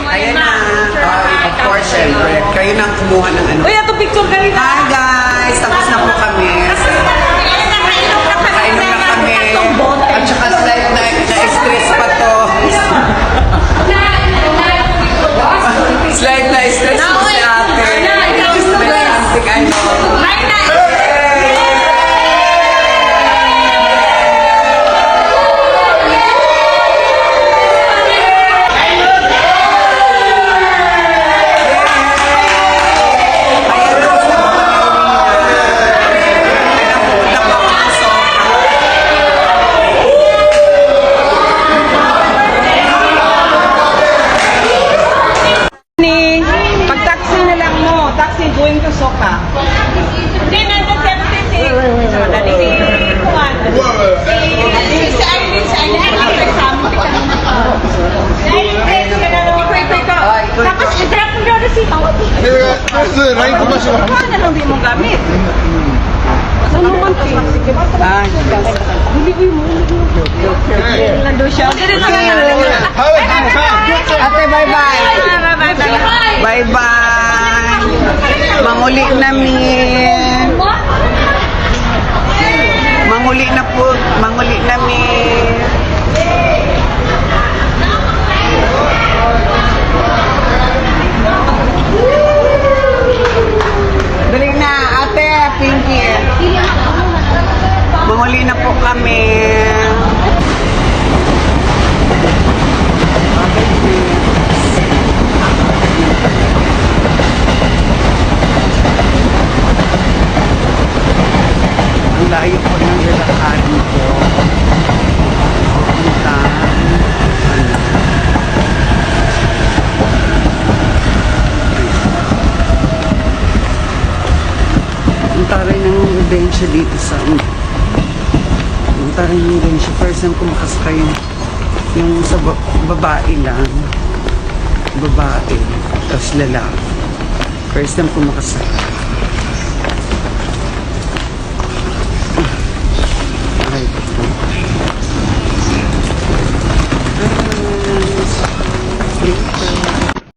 Ayan na. Of course, syempre. Kayo na ang kumuha ng ano. Uy, ito picture kami na. Hi guys! Tapos na po kami. Nakainom na kami. At saka slight na-stress pa to. Slight na-stress po si ate. May antik ano. Pag-taxi na lang mo. Taxi going to Soka. Hindi, nandun 76. Madali si Juan. Si Aileen, exam. Tapos, i-drop mo daw na si Tawag. Paano lang di mo gamit? Ano man ito? Hindi ko yung nando siya. Ate, bye-bye. Bye-bye. Manguli namin. Manguli na po. Manguli namin. Dali na, ate, Pinky. Manguli na po kami. Ang layo po ng lalakarin ko. Ang taray ng ebensya dito sa ang taray ng ebensya. First time ko makasakay yung sa babae lang. Babae. Tapos lalaki. First time ko makasakay.